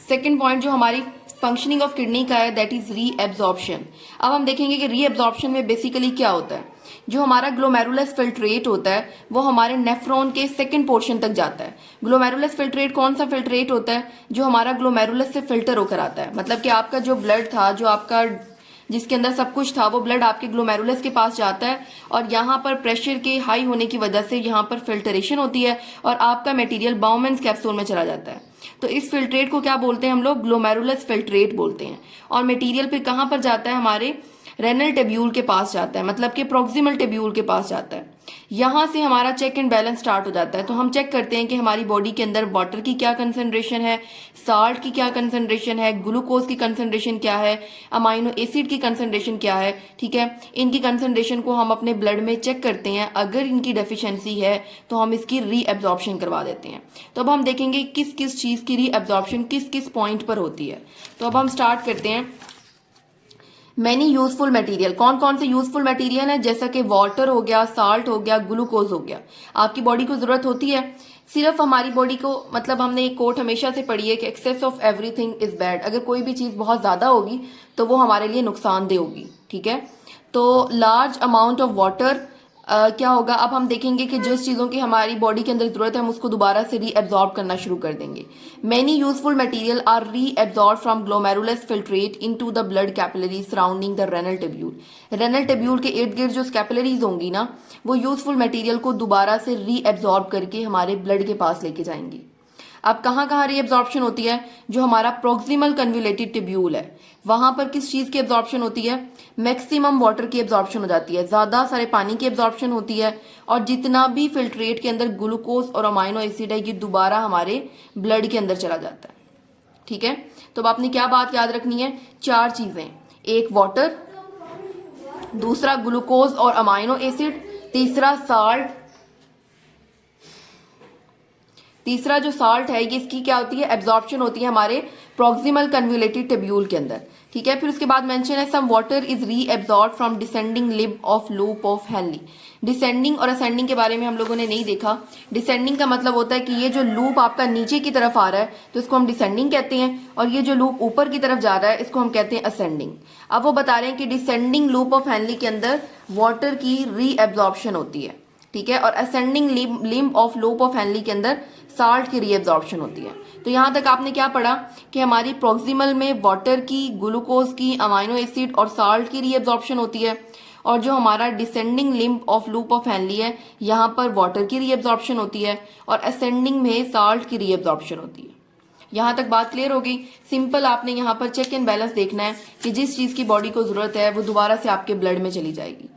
सेकेंड पॉइंट जो हमारी फंक्शनिंग ऑफ किडनी का है दैट इज रीएब्जॉर्प्शन। अब हम देखेंगे कि रीएब्जॉर्प्शन में बेसिकली क्या होता है। जो हमारा ग्लोमेरुलस फिल्ट्रेट होता है वो हमारे नेफ्रॉन के सेकंड पोर्शन तक जाता है। ग्लोमेरुलस फिल्ट्रेट कौन सा फिल्ट्रेट होता है, जो हमारा ग्लोमेरुलस से फिल्टर होकर आता है। मतलब कि आपका जो ब्लड था, जो आपका जिसके अंदर सब कुछ था, वो ब्लड आपके ग्लोमेरुलस के पास जाता है और यहाँ पर प्रेशर के हाई होने की वजह से यहाँ पर फिल्टरेशन होती है और आपका मटेरियल बाउमेन्स कैप्सूल में चला जाता है। तो इस फिल्ट्रेट को क्या बोलते हैं हम लोग, ग्लोमेरुलस फिल्ट्रेट बोलते हैं। और मटेरियल फिर कहाँ पर जाता है, हमारे रेनल टेब्यूल के पास जाता है, मतलब कि प्रोक्सिमल टेब्यूल के पास जाता है। यहाँ से हमारा चेक एंड बैलेंस स्टार्ट हो जाता है। तो हम चेक करते हैं कि हमारी बॉडी के अंदर वाटर की क्या कंसंट्रेशन है, साल्ट की क्या कंसंट्रेशन है, ग्लूकोज की कंसंट्रेशन क्या है, अमाइनो एसिड की कंसंट्रेशन क्या है। ठीक है, इनकी कंसंट्रेशन को हम अपने ब्लड में चेक करते हैं। अगर इनकी डेफिशिएंसी है तो हम इसकी रीएब्जॉर्प्शन करवा देते हैं। तो अब हम देखेंगे किस किस चीज की रीएब्जॉर्प्शन किस किस पॉइंट पर होती है। तो अब हम स्टार्ट करते हैं। मैनी यूजफुल मटेरियल, कौन कौन से यूजफुल मटेरियल है, जैसा कि वाटर हो गया, साल्ट हो गया, ग्लूकोज हो गया, आपकी बॉडी को जरूरत होती है। सिर्फ हमारी बॉडी को, मतलब हमने एक कोट हमेशा से पढ़ी है कि excess of everything is bad. अगर कोई भी चीज बहुत ज्यादा होगी तो वो हमारे लिए नुकसानदेह होगी। ठीक है, तो लार्ज अमाउंट ऑफ वाटर क्या होगा, अब हम देखेंगे कि जिस चीज़ों की हमारी बॉडी के अंदर जरूरत है हम उसको दोबारा से रीएब्जॉर्ब करना शुरू कर देंगे। Many useful material are reabsorb from glomerulus filtrate into the blood capillaries surrounding the renal tubule. Renal tubule के इर्द गिर्द जो कैपिलरीज होंगी ना, वो यूजफुल मटेरियल को दोबारा से रीएब्जॉर्ब करके हमारे ब्लड के पास लेके जाएंगी। अब कहाँ कहाँ रीएब्जॉर्प्शन होती है, जो हमारा प्रोक्सिमल कन्व्यूलेटेड टिब्यूल है वहां पर किस चीज की एब्जॉर्प्शन होती है, मैक्सिमम वाटर की एब्जॉर्प्शन हो जाती है, ज्यादा सारे पानी की एब्जॉर्प्शन होती है। और जितना भी फिल्ट्रेट के अंदर ग्लूकोज और अमाइनो एसिड है ये दोबारा हमारे ब्लड के अंदर चला जाता है। ठीक है, तो अब आपने क्या बात याद रखनी है, 4 चीजें, एक वाटर, दूसरा ग्लूकोज और अमाइनो एसिड, तीसरा साल्ट, तीसरा जो साल्ट है ये इसकी क्या होती है, एब्जॉर्प्शन होती है हमारे प्रोक्सिमल कन्व्यूलेटेड टेब्यूल के अंदर। ठीक है, फिर उसके बाद मेंशन है some water is reabsorb from descending limb of loop of Henle. Descending और असेंडिंग के बारे में हम लोगों ने नहीं देखा। डिसेंडिंग का मतलब होता है कि ये जो लूप आपका नीचे की तरफ आ रहा है तो इसको हम डिसेंडिंग कहते हैं, और ये जो लूप ऊपर की तरफ जा रहा है इसको हम कहते हैं असेंडिंग। अब वो बता रहे हैं कि डिसेंडिंग लूप ऑफ हेनली के अंदर वाटर की रीएब्जॉर्प्शन होती है। ठीक है, और ascending limb of lobe of Henle के अंदर साल्ट की रीएब्जॉर्प्शन होती है। तो यहां तक आपने क्या पढ़ा कि हमारी प्रॉक्सिमल में वाटर की, ग्लूकोज की, अमाइनो एसिड और साल्ट की रीएब्जॉर्प्शन होती है, और जो हमारा descending limb of loop of Henle है यहाँ पर वाटर की रीएब्जॉर्प्शन होती है, और असेंडिंग में साल्ट की रीएब्जॉर्प्शन होती है। यहां तक बात क्लियर हो गई। सिंपल आपने यहाँ पर चेक एंड बैलेंस देखना है कि जिस चीज की बॉडी को जरूरत है वो दोबारा से आपके ब्लड में चली जाएगी।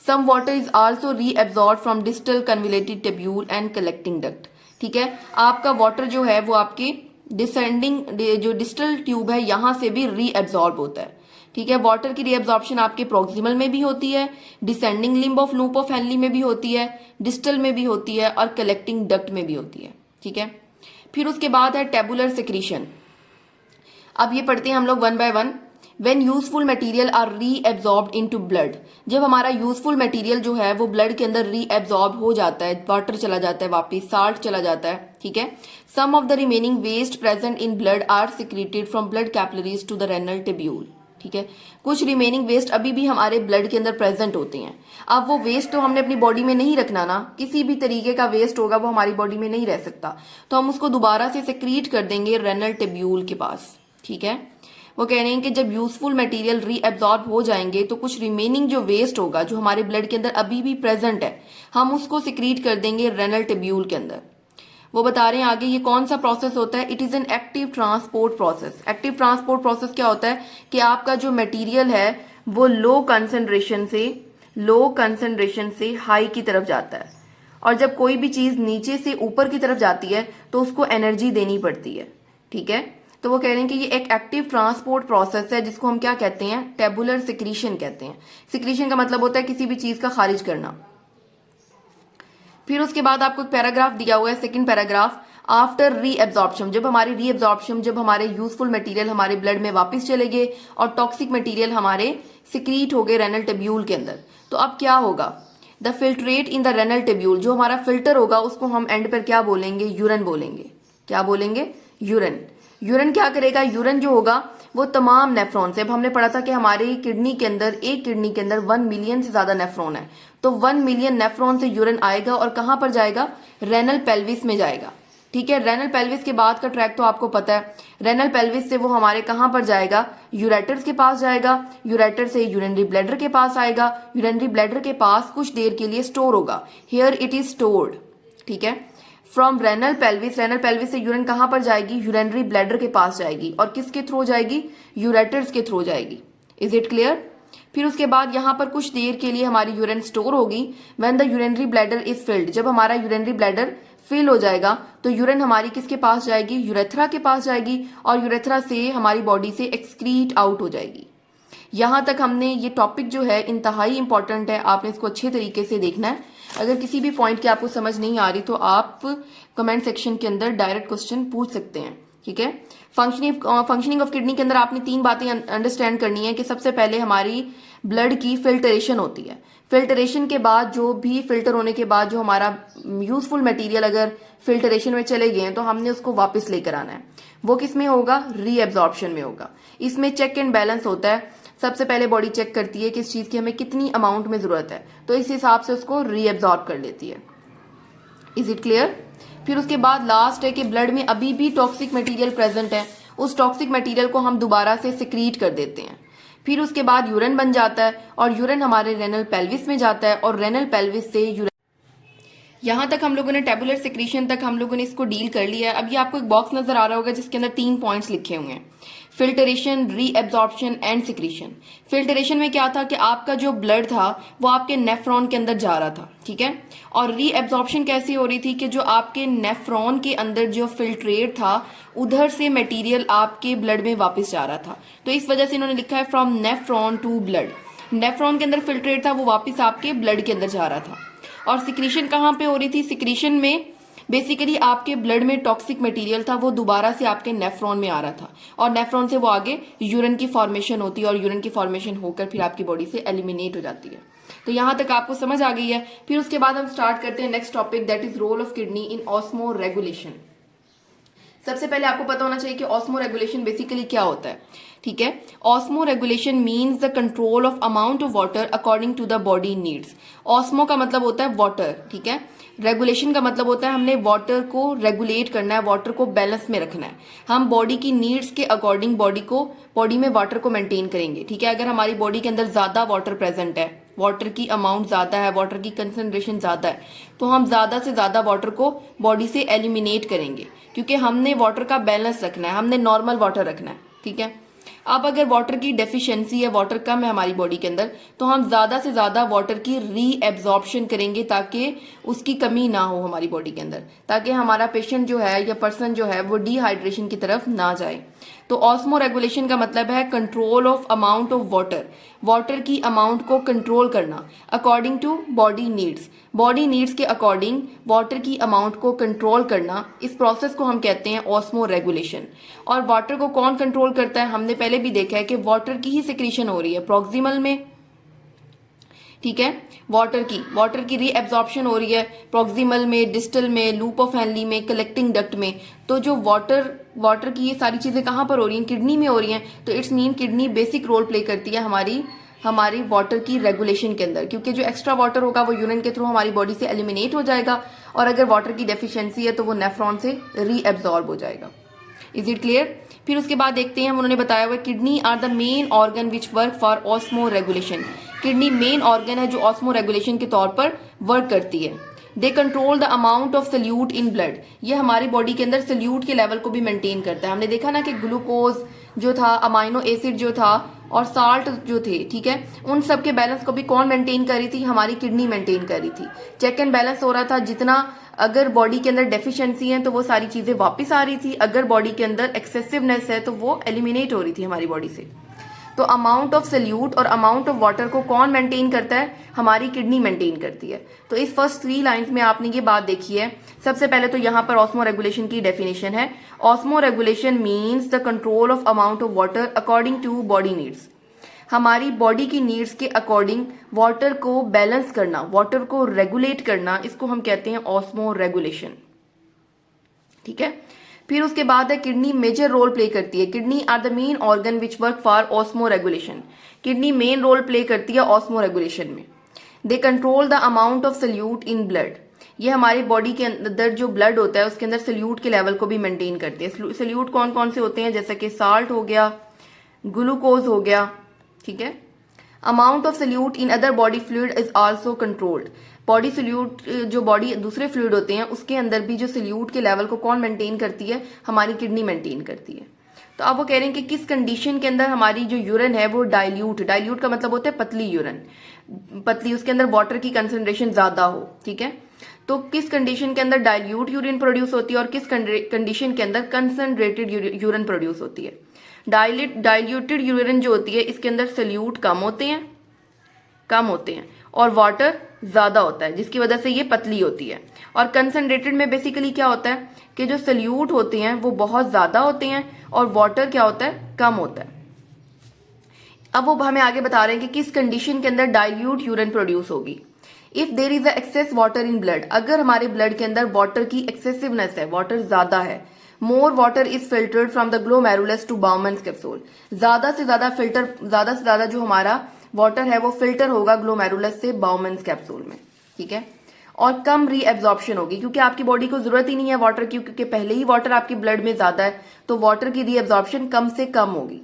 Some water is also reabsorb from distal convoluted tubule and collecting duct. ठीक है, आपका वाटर जो है वो आपके डिसेंडिंग जो डिस्टल ट्यूब है यहां से भी रीएब्जॉर्ब होता है। ठीक है, वाटर की रीएब्जॉर्प्शन आपके प्रॉक्सिमल में भी होती है, descending limb of loop of Henle में भी होती है, डिस्टल में भी होती है, और कलेक्टिंग डक्ट में भी होती है। ठीक है, फिर उसके बाद है टेबुलर सिक्रीशन। अब ये पढ़ते हैं हम लोग one by one. When useful material are reabsorbed into blood, जब हमारा यूजफुल मटेरियल जो है वो ब्लड के अंदर रीएब्जॉर्ब हो जाता है, वाटर चला जाता है, वापिस साल्ट चला जाता है। ठीक है, some of the remaining waste present in blood are secreted from blood capillaries to the renal tubule. ठीक है, कुछ रिमेनिंग वेस्ट अभी भी हमारे ब्लड के अंदर प्रेजेंट होते हैं। अब वो वेस्ट तो हमने अपनी बॉडी में नहीं रखना ना, किसी भी तरीके का वेस्ट होगा वो हमारी बॉडी में नहीं रह सकता, तो हम उसको दोबारा से सिक्रीट कर देंगे रेनल टेब्यूल के पास। ठीक है, वो कह रहे हैं कि जब यूजफुल मटेरियल रीएब्जॉर्ब हो जाएंगे तो कुछ रिमेनिंग जो वेस्ट होगा जो हमारे ब्लड के अंदर अभी भी प्रेजेंट है, हम उसको सिक्रीट कर देंगे रेनल टेब्यूल के अंदर। वो बता रहे हैं आगे ये कौन सा प्रोसेस होता है, it is an active transport process. Active transport process क्या होता है कि आपका जो मटेरियल है वो लो कंसंट्रेशन से हाई की तरफ जाता है, और जब कोई भी चीज नीचे से ऊपर की तरफ जाती है तो उसको एनर्जी देनी पड़ती है। ठीक है, तो वो कह रहे हैं कि ये एक एक्टिव ट्रांसपोर्ट प्रोसेस है जिसको हम क्या कहते हैं, टेबुलर सिक्रीशन कहते हैं। सिक्रीशन का मतलब होता है किसी भी चीज का खारिज करना। फिर उसके बाद आपको एक पैराग्राफ दिया हुआ है, सेकंड पैराग्राफ, आफ्टर रीएब्जॉर्प्शन, जब हमारे यूजफुल मटेरियल हमारे ब्लड में वापस चले गए और टॉक्सिक मटेरियल हमारे सिक्रीट हो गए रेनल टेब्यूल के अंदर, तो अब क्या होगा, the filtrate in the renal tubule, जो हमारा फिल्टर होगा उसको हम एंड पर क्या बोलेंगे, यूरिन बोलेंगे। क्या बोलेंगे, यूरिन। यूरिन क्या करेगा, यूरिन जो होगा वो तमाम नेफ्रॉन से, अब हमने पढ़ा था कि हमारी किडनी के अंदर, एक किडनी के अंदर 1 मिलियन से ज्यादा नेफ्रॉन है, तो 1 मिलियन नेफ्रॉन से यूरिन आएगा और कहां पर जाएगा, रेनल पेल्विस में जाएगा। ठीक है, रेनल पेल्विस के बाद का ट्रैक तो आपको पता है, रेनल पेल्विस से वो हमारे कहां पर जाएगा, यूरेटर्स के पास जाएगा, यूरेटर से यूरिनरी ब्लैडर के पास आएगा, यूरिनरी ब्लैडर के पास कुछ देर के लिए स्टोर होगा, हियर इट इज स्टोर्ड। ठीक है, फ्रॉम रेनल पेल्विस से यूरिन कहां पर जाएगी, यूरिनरी ब्लैडर के पास जाएगी, और किसके थ्रू जाएगी, यूरेटर्स के थ्रू जाएगी। Is it clear. फिर उसके बाद यहां पर कुछ देर के लिए हमारी यूरिन स्टोर होगी, when the urinary bladder is filled, जब हमारा यूरिनरी ब्लैडर फिल हो जाएगा तो यूरिन हमारी किसके पास जाएगी, यूरेथ्रा के पास जाएगी, और यूरेथ्रा से हमारी बॉडी से एक्सक्रीट आउट हो जाएगी। यहां तक हमने ये टॉपिक जो है इंतहाई इंपॉर्टेंट है, आपने इसको अच्छे तरीके से देखना है। अगर किसी भी पॉइंट की आपको समझ नहीं आ रही तो आप कमेंट सेक्शन के अंदर डायरेक्ट क्वेश्चन पूछ सकते हैं। ठीक है, फंक्शनिंग ऑफ किडनी के अंदर आपने 3 बातें अंडरस्टैंड करनी है कि सबसे पहले हमारी ब्लड की फिल्टरेशन होती है। फिल्टरेशन के बाद जो भी फिल्टर होने के बाद जो हमारा यूजफुल मटेरियल अगर फिल्टरेशन में चले गए हैं तो हमने उसको वापस लेकर आना है, वो किस में होगा, रीएब्जॉर्प्शन में होगा। इसमें चेक एंड बैलेंस होता है, सबसे पहले बॉडी चेक करती है किस चीज की हमें कितनी अमाउंट में जरूरत है, तो इस हिसाब से उसको रीएब्जॉर्ब कर लेती है। Is it clear. फिर उसके बाद लास्ट है कि ब्लड में अभी भी टॉक्सिक मटेरियल प्रेजेंट है, उस टॉक्सिक मटेरियल को हम दोबारा से सिक्रीट कर देते हैं। फिर उसके बाद यूरिन बन जाता है, और यूरिन हमारे रेनल पेल्विस में जाता है, और रेनल पेल्विस से यूरिन, यहां तक हम लोगों ने टेबुलर सिक्रीशन तक हम लोगों ने इसको डील कर लिया है। अब ये आपको एक बॉक्स नजर आ रहा होगा जिसके अंदर 3 पॉइंट्स लिखे हुए हैं, filtration, reabsorption and secretion. Filtration में क्या था कि आपका जो ब्लड था वो आपके नेफ्रॉन के अंदर जा रहा था, ठीक है, और रीएब्जॉर्प्शन कैसी हो रही थी कि जो आपके नेफ्रॉन के अंदर जो फिल्ट्रेट था उधर से मटेरियल आपके ब्लड में वापस जा रहा था, तो इस वजह से इन्होंने लिखा है from nephron to blood. Nephron के अंदर फिल्ट्रेट था वो वापस आपके ब्लड के अंदर जा रहा था। और सिक्रीशन कहाँ पे हो रही थी, सिक्रीशन में बेसिकली आपके ब्लड में टॉक्सिक मटेरियल था वो दोबारा से आपके नेफ्रॉन में आ रहा था, और नेफ्रॉन से वो आगे यूरिन की फॉर्मेशन होती है, और यूरिन की फॉर्मेशन होकर फिर आपकी बॉडी से एलिमिनेट हो जाती है। तो यहां तक आपको समझ आ गई है। फिर उसके बाद हम स्टार्ट करते हैं next topic, that is role of kidney in osmoregulation. सबसे पहले आपको पता होना चाहिए कि ऑस्मो रेगुलेशन बेसिकली क्या होता है, ठीक है। Osmoregulation means the control of amount of water according to the body needs. Osmo का मतलब होता है वाटर, ठीक है। रेगुलेशन का मतलब होता है हमने वाटर को रेगुलेट करना है, वाटर को बैलेंस में रखना है। हम बॉडी की नीड्स के अकॉर्डिंग बॉडी में वाटर को मेंटेन करेंगे, ठीक है। अगर हमारी बॉडी के अंदर ज्यादा वाटर प्रेजेंट है, वाटर की अमाउंट ज्यादा है, वाटर की कंसंट्रेशन ज्यादा है, तो हम ज्यादा से ज्यादा वाटर को बॉडी से एलिमिनेट करेंगे, क्योंकि हमने वाटर का बैलेंस रखना है, हमने नॉर्मल वाटर रखना है, ठीक है। अब अगर वाटर की डेफिशिएंसी है, वाटर कम है हमारी बॉडी के अंदर, तो हम ज्यादा से ज्यादा वाटर की रीएब्जॉर्प्शन करेंगे ताकि उसकी कमी ना हो हमारी बॉडी के अंदर, ताकि हमारा पेशेंट जो है या पर्सन जो है वो डिहाइड्रेशन की तरफ ना जाए। तो ऑस्मो रेगुलेशन का मतलब है control of amount of water, water की अमाउंट को कंट्रोल करना according to body needs, body needs के अकॉर्डिंग वाटर की अमाउंट को कंट्रोल करना। इस प्रोसेस को हम कहते हैं ऑस्मो रेगुलेशन। और वाटर को कौन कंट्रोल करता है, हमने पहले भी देखा है कि वाटर की ही सिक्रीशन हो रही है प्रॉक्सिमल में, ठीक है। वाटर की रीएब्जॉर्प्शन हो रही है प्रॉक्सिमल में, डिस्टल में, लूप ऑफ हैनली में, कलेक्टिंग डक्ट में। तो जो वाटर की ये सारी चीजें कहाँ पर हो रही हैं, किडनी में हो रही हैं। तो it's mean kidney basic role play करती है हमारी वाटर की रेगुलेशन के अंदर, क्योंकि जो एक्स्ट्रा वाटर होगा वो यूरिन के थ्रू हमारी बॉडी से एलिमिनेट हो जाएगा, और अगर वाटर की डेफिशिएंसी है तो वो नेफ्रॉन से रीएब्जॉर्ब हो जाएगा। Is it clear. फिर उसके बाद देखते हैं, उन्होंने बताया हुआ kidney are the main organ which work for osmoregulation. Kidney main organ है जो ऑस्मो रेगुलेशन के तौर पर वर्क करती है। दे control the amount of solute in blood, ये हमारी बॉडी के अंदर सल्यूट के लेवल को भी मेंटेन करता है। हमने देखा ना कि ग्लूकोज जो था, अमाइनो एसिड जो था, और साल्ट जो थे, ठीक है, उन सब के बैलेंस को भी कौन मेंटेन कर रही थी, हमारी किडनी मेंटेन कर रही थी। चेक एंड बैलेंस हो रहा था, जितना अगर बॉडी के अंदर डेफिशिएंसी है तो वो सारी चीजें वापस आ रही थी, अगर बॉडी के अंदर एक्सेसिवनेस है तो वो एलिमिनेट हो रही थी हमारी बॉडी से। तो अमाउंट ऑफ सल्यूट और अमाउंट ऑफ वाटर को कौन मेंटेन करता है, हमारी किडनी मेंटेन करती है। तो इस फर्स्ट 3 लाइंस में आपने ये बात देखी है। सबसे पहले तो यहाँ पर ऑस्मो रेगुलेशन की डेफिनेशन है। Osmoregulation means the control of amount of water according to body needs, हमारी बॉडी की नीड्स के अकॉर्डिंग वाटर को बैलेंस करना, वाटर को रेगुलेट करना, इसको हम कहते हैं ऑस्मो रेगुलेशन, ठीक है। फिर उसके बाद है किडनी मेजर रोल प्ले करती है। Kidney are the main organ which work for osmoregulation, kidney main role play करती है ऑस्मो रेगुलेशन में। They control the amount of solute in blood, ये हमारी बॉडी के अंदर जो ब्लड होता है उसके अंदर सल्यूट के लेवल को भी मेंटेन करते हैं। सल्यूट कौन कौन से होते हैं, जैसे कि साल्ट हो गया, ग्लूकोज हो गया, ठीक है। Amount of solute in other body fluid is also controlled, body solute जो बॉडी दूसरे फ्लूइड होते हैं उसके अंदर भी जो सल्यूट के लेवल को कौन मेंटेन करती है, हमारी किडनी मेंटेन करती है। तो अब वो कह रहे हैं कि किस कंडीशन के अंदर हमारी जो यूरिन है वो डाइल्यूट का मतलब होता है पतली यूरिन, पतली, उसके अंदर वाटर की कंसंट्रेशन ज्यादा हो, ठीक है। तो किस कंडीशन के अंदर डाइल्यूट यूरिन प्रोड्यूस होती है और किस कंडीशन के अंदर कंसंट्रेटेड यूरिन प्रोड्यूस होती है। डाइल्यूटेड यूरिन जो होती है इसके अंदर सल्यूट कम होते हैं और वाटर ज्यादा होता है, जिसकी वजह से ये पतली होती है। और कंसंट्रेटेड में बेसिकली क्या होता है कि जो सल्यूट होते हैं वो बहुत ज्यादा होते हैं और वाटर क्या होता है, कम होता है। अब वो हमें आगे बता रहे हैं कि किस कंडीशन के अंदर डाइल्यूट यूरिन प्रोड्यूस होगी। If there is a excess water in blood, अगर हमारे ब्लड के अंदर वाटर की एक्सेसिवनेस है, वाटर ज्यादा है, more water is filtered from the glomerulus to Bowman's capsule, ज्यादा से ज्यादा जो हमारा वाटर है वो फिल्टर होगा ग्लोमेरुलस से बाउमन्स कैप्सूल में, ठीक है। और कम रीएब्जॉर्प्शन होगी, क्योंकि आपकी बॉडी को जरूरत ही नहीं है वाटर की, क्योंकि पहले ही वाटर आपकी ब्लड में ज्यादा है, तो वाटर की रीएब्जॉर्प्शन कम से कम होगी,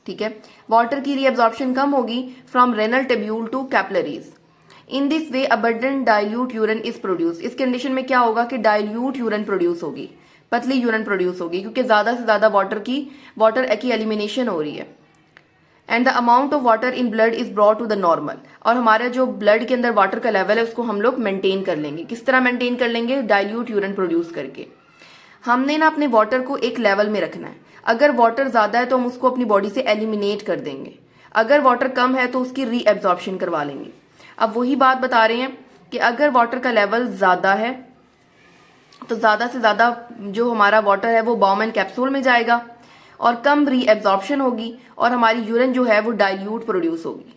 ठीक है। वाटर की रीएब्जॉर्प्शन कम होगी from renal tubule to capillaries. In this way abundant dilute urine is produce, इस कंडीशन में क्या होगा कि डाइल्यूट यूरिन प्रोड्यूस होगी, पतली यूरिन प्रोड्यूस होगी, क्योंकि ज्यादा से ज्यादा वाटर की एलिमिनेशन हो रही है। And the amount of water in blood is brought to the normal, और हमारा जो ब्लड के अंदर वाटर का लेवल है उसको हम लोग मेंटेन कर लेंगे। किस तरह मेंटेन कर लेंगे, डाइल्यूट यूरिन प्रोड्यूस करके। हमने ना अपने वाटर को एक लेवल में रखना है, अगर वाटर ज्यादा है तो हम उसको अपनी बॉडी से एलिमिनेट कर देंगे, अगर वाटर कम है तो उसकी रीएब्जॉर्प्शन करवा लेंगे। अब वही बात बता रहे हैं कि अगर वाटर का लेवल ज्यादा है तो ज्यादा से ज्यादा जो हमारा वाटर है वो बाउमन कैप्सूल में जाएगा और कम रीएब्जॉर्प्शन होगी और हमारी यूरिन जो है वो डाइल्यूट प्रोड्यूस होगी।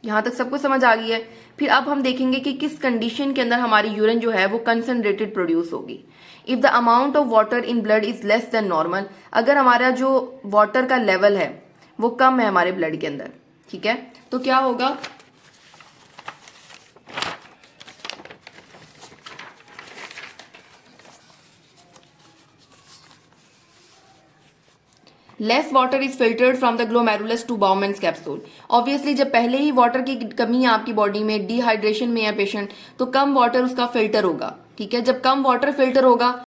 यहाँ तक सबको समझ आ गई है। फिर अब हम देखेंगे कि किस कंडीशन के अंदर हमारी यूरिन जो है वो कंसंट्रेटेड प्रोड्यूस होगी। If the amount of water in blood is less than normal, अगर हमारा जो वाटर का लेवल है वो कम है हमारे ब्लड के अंदर, ठीक है, तो क्या होगा, less water is filtered from the glomerulus to Bowman's capsule. Obviously जब पहले ही वाटर की कमी है आपकी बॉडी में, डिहाइड्रेशन में है पेशेंट, तो कम वाटर उसका फिल्टर होगा, ठीक है, जब कम वाटर फिल्टर होगा